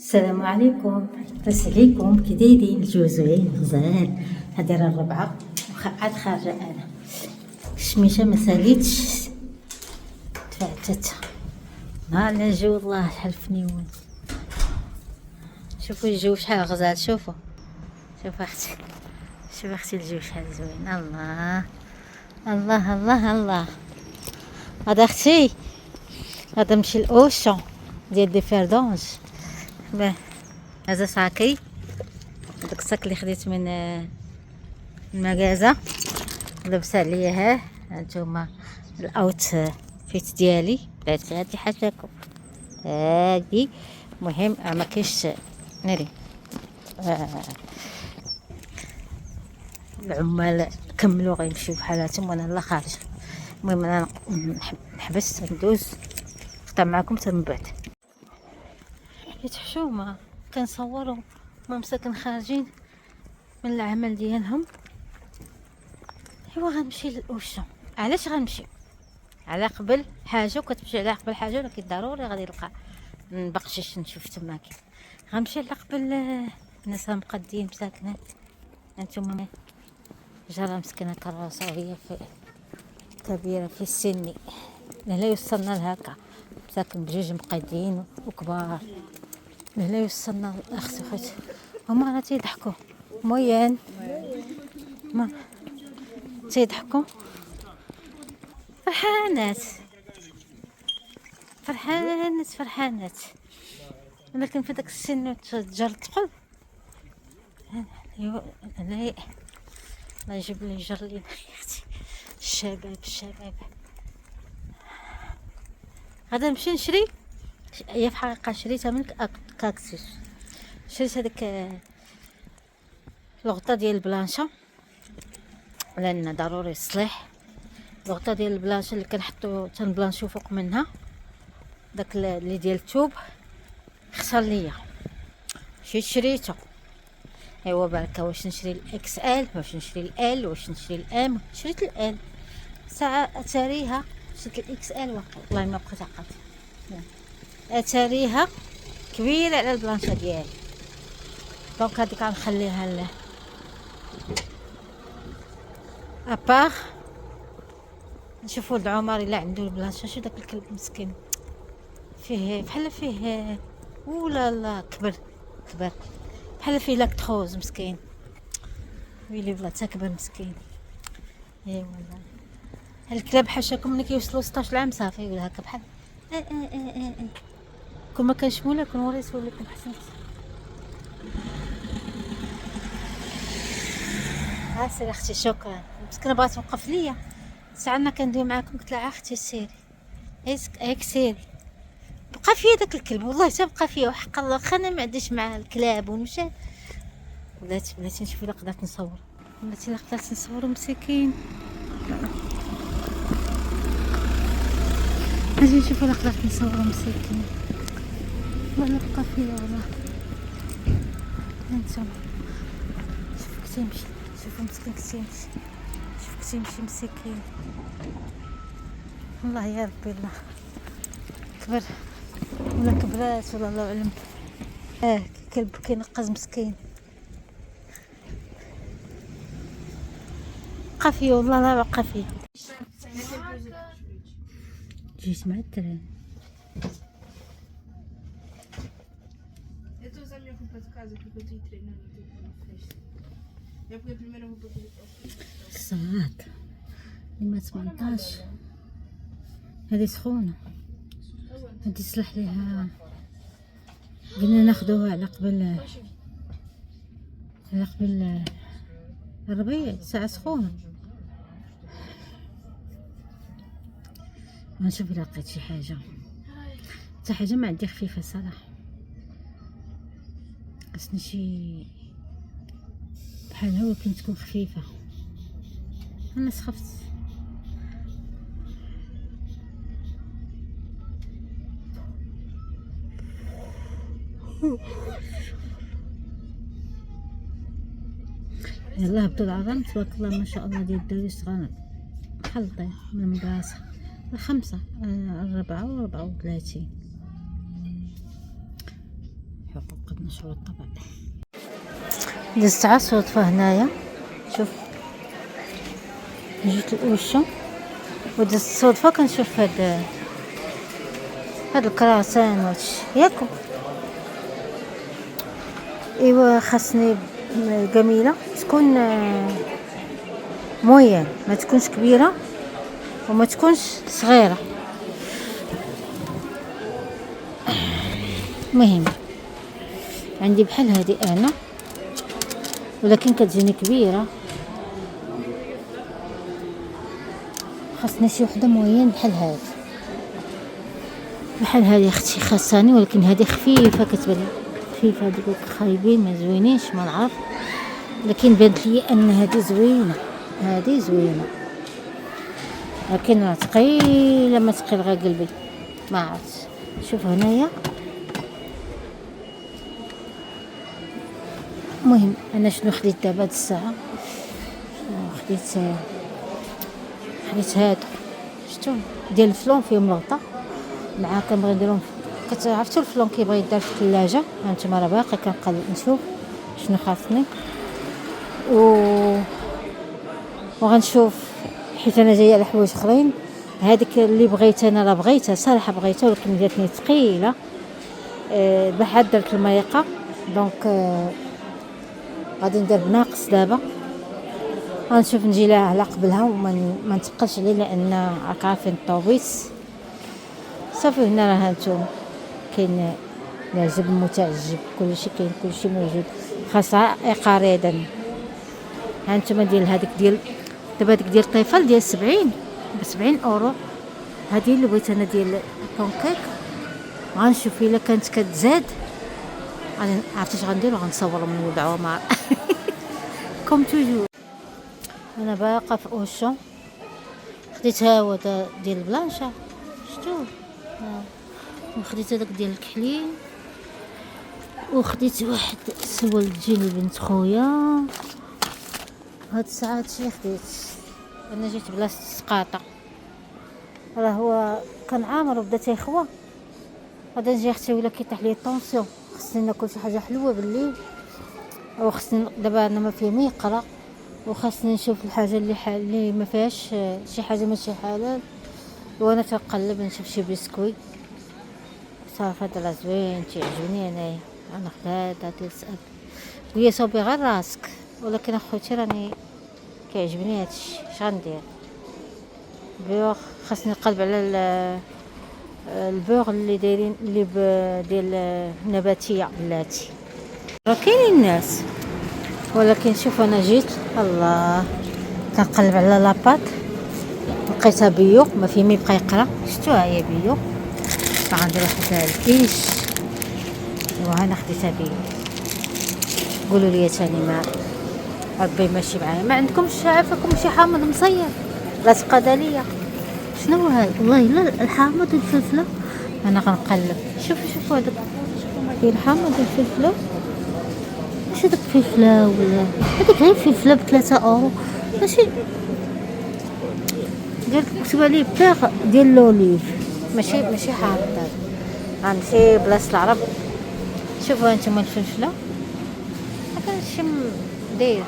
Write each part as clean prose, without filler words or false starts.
السلام عليكم، لاباس عليكم؟ كي دايرين؟ الجو زوين غزال. هادي راه الربعة عاد خارجة انا. الشميشة ما ساليتش تفعتت. ها الجو والله شحال فنيون. شوفوا الجو شحال غزال. شوفوا اختي، شوفي اختي الجو شحال زوين. الله الله الله الله. هذا اختي غادا نمشي لاوشون ديال دي فيردونج. باه هذا صاكي، داك الصاك اللي خديت من المغازه لبس عليا. ها هانتوما الاوت فيت ديالي، بغيت غادي حاجاكم هادي. مهم ما كاينش ناري العمال كملوا غيمشيو بحالاتهم وانا لا خارجه. المهم انا نحبس ندوز نقطع معكم حتى من بعد. حيت حشومه كنصوروا ما مساكن خارجين من العمل ديالهم. ايوا غنمشي للاوشون. علاش غنمشي؟ على قبل حاجه، وكتمشي على قبل حاجه، ولكن ضروري غادي نلقى بقشيش نشوف تماكن. غنمشي على قبل الناس مقادين مساكنه. هانتوما جاره مسكينه كراسه وهي في كبيره في السن، لا يوصلنا لهكا مساكن بجوج مقادين وكبار. لا يوصلنا الاخت خوت هما راه تيضحكوا موين ما تيضحكوا فرحانات فرحانات فرحانات. ولكن في داك السن تجر تقل. لا الله يجيب لي يجر لينا يا اختي. الشباب غادا نمشي نشري. هي في الحقيقه شريتها من كاكسيس. شريت هذيك الغطا ديال البلانشه لان ضروري الصليح. الغطا ديال البلانشه اللي كنحطو تنبلانشو فوق منها، داك اللي ديال الثوب خسر ليا. مشيت شريته. ايوا بركه واش نشري الاكس ال، واش نشري الال، واش نشري الام. شريت الال. ساعه اتاريها شريت الاكس ال واقع والله ما بقيت عقلت. اتاريها كبيره على البلانشه ديالي، دونك هذيك غنخليها ابار. نشوفوا العمر الا عنده البلانشه. شو داك الكلب مسكين فيه بحال فيه ولا لا كبر بحال فيه لاكتروز مسكين. ويلي بلا تكبر مسكين. اي والله الكلاب حاشاكم ملي كيوصلوا 16 عام صافي ولا هكا بحال كون ما كنشمو لكم وريتو لكم حسنت. سيري اختي شكرا. مسكينه بغات توقف ليا ساعه كندوي معاكم. قلت لها اختي سيري هيك سيري. بقى فيا داك الكلب والله تبقى فيا وحق الله. واخا انا ما عنديش مع الكلاب ونمشي. بلاتي نشوف الا قدرت نصور. مسكين. اجي نشوف الا قدرت نصور مسكين. والله بقى فيا والله. انتم شوف كتمشي. شوفوا مسكين كتمشي. شوف كتمشي مسكين. والله يا ربي الله كبر ولا كبرات ولا الله اعلم. كلب كينقز مسكين. بقى فيه والله لا بقى فيه. جيت مع التران. Eu tô usando minha roupa de casa porque eu tô treinando tipo na festa. Já foi a primeira roupa que eu fiz. الساعات لما 18 هذه سخونة. هذه صلح ليها. قلنا ناخدوها على قبل الربيع. ساعة سخونة. نشوف الا لقيت شي حاجة. حتى حاجة ما عندي خفيفة صراحة. خاصني شي بحالها ولكن تكون خفيفة. انا سخفت. يلاه بدو العظم تبارك الله ما شاء الله ديال الدروس غنط خلطي من المدرسة. 5 4 و 34 حقوق نشرو الطبع. دزت على صدفة هنايا، شوف جيت الأوشة ودزت صدفة كنشوف هاد الكراسان وهادشي ياكم. ايوا خاصني جميلة تكون موين، ما تكونش كبيرة وما تكونش صغيرة. مهم عندي بحال هذه انا، ولكن كتجيني كبيرة. خاصني شي وحده موين بحال هذه، بحال هذه اختي خاصاني، ولكن هذه خفيفه كتبان خفيفه. هذوك خايبين ما زوينينش ما نعرف، لكن بانت لي ان هذه زوينه، هذه زوينه، لكن ثقيله ما ثقيل غير قلبي ما عرفت. شوف هنايا المهم انا شنو خديت دابا هاد الساعه، خديت هادو شفتو ديال الفلون فيهم لغطه مع كنبغي نديرهم. كتعرفتوا الفلون كيبغي يدار في الثلاجه. هانتوما راه باقي كنقلب نشوف شنو خاصني وغنشوف، حيت انا جايه على حوايج اخرين. هذيك اللي بغيت انا راه بغيتها صراحه بغيتها، ولكن جاتني ثقيله بحال درت الميقه. دونك غادي ندير بناقص دابا، غنشوف نجي لها على قبلها وما نتبقاش عليه، لان راك عارفين الطوبيس صافي. هنا راه هانتوما كاين العجب المتعجب، كلشي كاين، كلشي موجود. خاصها اقاريدا. هانتوما ديال هذيك ديال دابا هذيك ديال طيفل ديال 70 اورو. هذه اللي بغيت انا ديال البونكيك. غنشوف الا كانت كتزاد عرفتش غندير، غنصورهم ونودعوها مع كوم توجور. انا باقا في اوشو، خديت هاو ديال البلانشا شتو، وخديت هذاك ديال الكحلين، وخديت واحد سوال تجيني بنت خويا. هاد الساعات شي خديت انا، جيت بلاصه السقاطه. راه هو كان عامر وبدا تيخوى. غادي نجي اختي ولا كيطيح لي الطونسيون، خصني ناكل شي حاجه حلوه بالليل، وخصني دابا انا ما فيه ما يقرا، وخاصني نشوف الحاجه اللي ما فيهاش شي حاجه ماشي حلال. وانا تنقلب نشوف شي بسكوي صافي. هذا راه زوين تيعجبني انايا، غناخد هذا تيسال ويا صوبي غير راسك، ولكن اخوتي راني كيعجبني هادشي. اش غندير؟ بيوغ خاصني نقلب على البوغ اللي دايرين اللي ديال النباتيه بلاتي. راه كاينين الناس، ولكن شوف انا جيت الله كنقلب على لاباط لقيتها بيو، ما في ما يبقى يقرا. شفتوها هي بيو، غندير واحد الكيش وهنا خديتها بيو. قولوا لي ثاني ما ربي ماشي معايا. ما عندكمش عافاكم شي حامض مصير لاصقه داليا؟ شنو هذا؟ والله لا الحامض والفلفله. انا غنقلب. شوفوا هذاك كاين حامض والفلفله. واش هذاك فلفله ولا هذيك غير فلفله ب3 اورو ماشي؟ قالك كتبوا لي بلاغ ديال لوليف، ماشي حامض. هذا غنمشي بلاصه العرب. شوفوا هانتوما الفلفله ما كانش داير،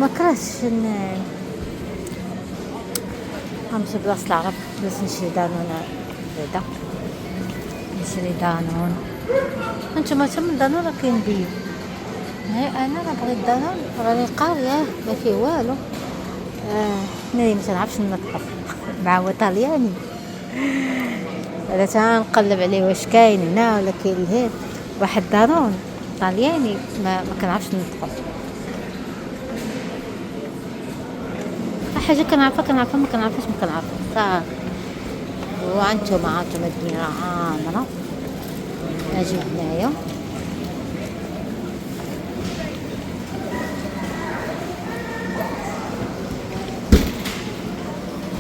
ما كرهتش غنمشي بلاصه العرب باش نشري دانون. بعدا نشري دانون. هانتوما حتى من دانون راه كاين بيو. هاي انا راه بغيت دانون راني قاريه ما فيه والو. ما تنعرفش نطبخ مع هو طالياني، ولا تنقلب عليه واش كاين هنا ولا كاين لهيه. واحد دانون طالياني ما كنعرفش نطبخ. حاجه كنعرفها ما كنعرفش صافي. وانتم الدنيا عامره. اجي هنايا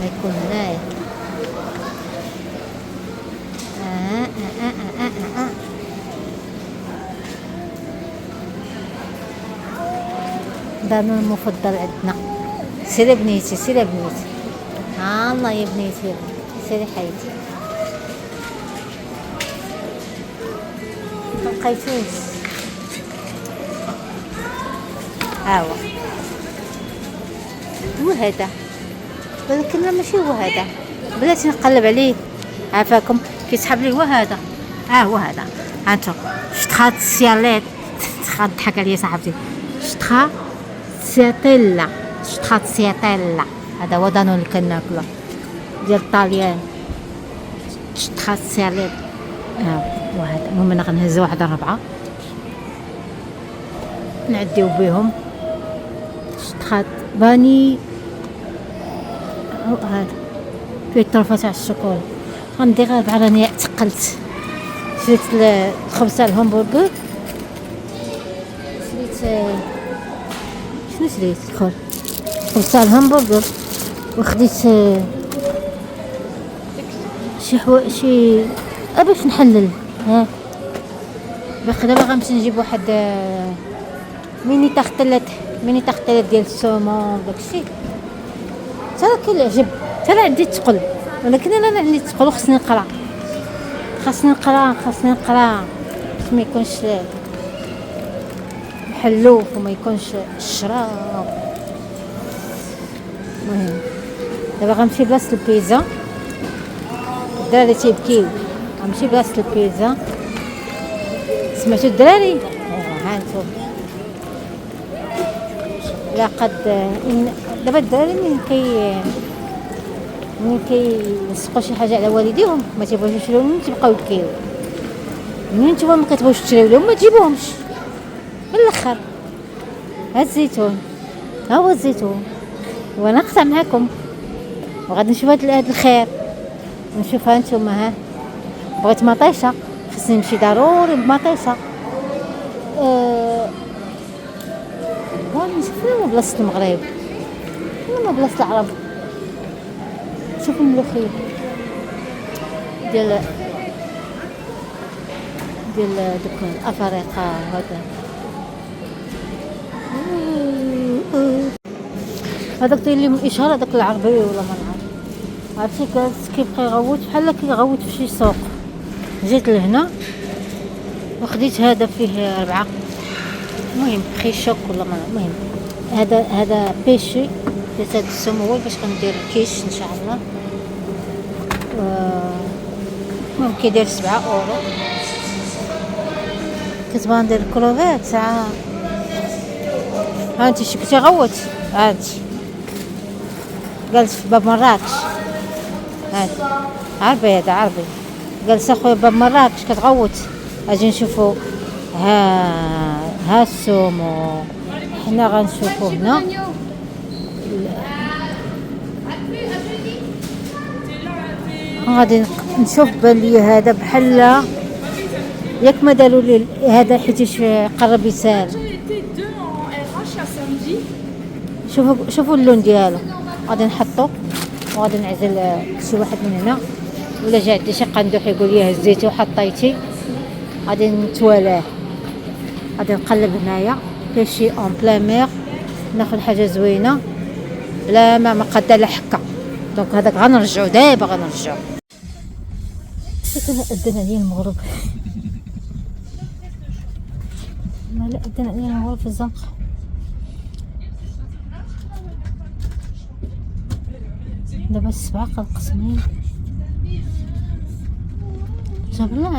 يكون هنايا دانون المفضل عندنا. سيري بنيتي الله يا بنيتي سيري حياتي. ملقيتوش. ها هو هذا، ولكن لا ماشي هو هذا، بلاتي نقلب عليه عافاكم كيسحب لي هو هذا. هو هذا، ها انتم شطخات السياليت. تضحك عليا صاحبتي. شطخات سياتيلا، هذا هو دانون اللي كناكله ديال الطاليان. شطخات سياليت وهذا. المهم انا غنهز واحد 4 نعديو بهم. شطخات باني هذا فيه الطرفه تاع الشوكولا. غندير 4 راني اعتقلت. شريت الخبز تاع الهمبرغر، شريت شنو شريت خل خبز تاع الهمبرغر، وخديت شي باش نحلل. باقي دابا غنمشي نجيب واحد ميني تختلات ديال السومون داكشي. ترى كيعجب، ترى عندي الثقل، ولكن انا عندي الثقل وخصني نقرا باش ما يكونش محلوف وما يكونش الشراب. المهم دابا غنمشي بلاصه البيتزا. الدراري تيبكيو، غنمشي بلاصه البيتزا. سمعتوا الدراري؟ ها انتم لقد دابا الدراري من كيلصقوا شي حاجه على والديهم ما تيبغيوش يشريو لهم، تيبقاو يبكيو. منين نتوما ما كتبغيوش تشريو لهم ما تجيبوهمش من الاخر. ها الزيتون، ها هو الزيتون، وانا نقطع معكم وغادي نشوف هذا الخير ونشوفها نتوما. ها بغيت مطيشه، خصني نمشي ضروري بمطيشه. شوفوا بلاصه المغرب ولا بلاصه العرب. شوفوا الملوخيه ديال دوك الافارقه. هذاك داير لي من الاشاره داك العربي ولا ما نعرف. عرفتي كيبقى يغوت بحال كيغوت في شي سوق. جيت لهنا وخديت هذا فيه 4. المهم خيشوك ولا ما المهم هذا بيشي ديال هذا السمو باش غندير كيش ان شاء الله. المهم كيدير 7 اورو. كتبغى ندير كروفيت ساعه. هانتي شفتي غوت، هانتي جالس في باب مراكش. هانتي عربي، هذا عربي. جالس اخويا باب مراكش كتغوت. اجي نشوفوا ها السومو. حنا غنشوفوا هنا غادي نشوف بان لي هذا بحال ياك ما داروا لي هذا حيتاش قرب يسال. شوفوا اللون ديالو. غادي نحطو وغادي نعزل شي واحد من هنا، ولا جا عندي شي قندوح يقول لي هزيتي وحطيتي غادي نتوالاه. غادي نقلب هنايا بيشي اون بلان مير، ناخذ حاجه زوينه بلا ما قاده لا حكه. دونك هذاك غنرجعو دابا غنرجعو. شكون اذن عليا المغرب. مالا اذن عليا المغرب في الزنقه. دابا 7 قسمين. جاب الله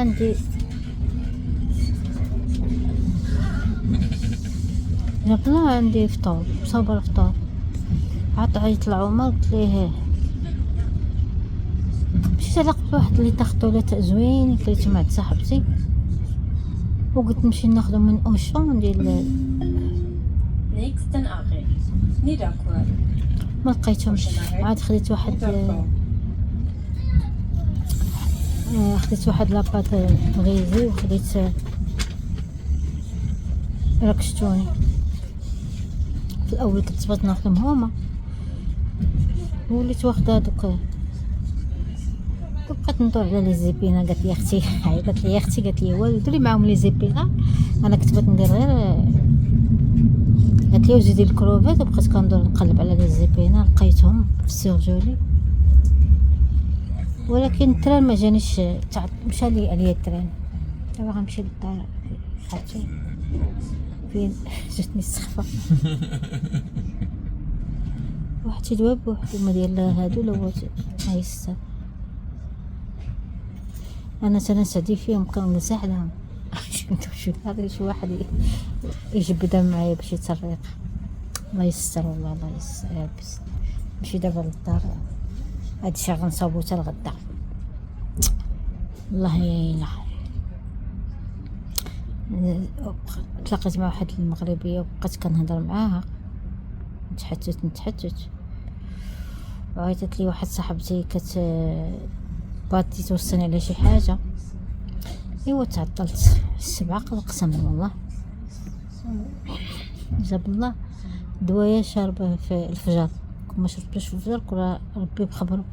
عندي فطور صبر فطور. عاد عيط لعمر قلت ليه مشيت على قبل واحد اللي تاخدولات زوين كليت مع صاحبتي وقلت نمشي ناخذو من اوشون ديال ما لقيتهمش. عاد خديت واحد لاباط غيزي وخديت راكشتوني. في الاول كنت بغيت ناخذهم هما وليت واخده دوك. بقيت ندور على لي زيبينا. قالت لي اختي قالت لي والو دري معاهم لي زيبينا. انا كنت بغيت ندير غير قالت لي وزيدي الكروفيت. وبقيت كندور نقلب على لي زيبينا لقيتهم في السيرجولي، ولكن التران ما جانيش. مشى لي عليا التران دابا غنمشي للدار خالتي فين جاتني السخفة. واحد تيدوى بوحدو ما ديال هادو لوات ما يستاهل. انا تنسعدي فيهم كنلزع لهم. شي واحد يجبدها معايا باش يتريق. الله يستر والله الله يستر يا ربي. نمشي دابا للدار هادشي غنصاوبو حتى الغدا. الله يعينها. تلاقيت مع واحد المغربيه وبقيت كنهضر معاها نتحتت وعيطت لي واحد صاحبتي بغات توصلني على شي حاجه. ايوا تعطلت 7 قسما والله جاب الله دوايا شاربه في الفجر. ما شربتش في الفجر كل ربي بخبره.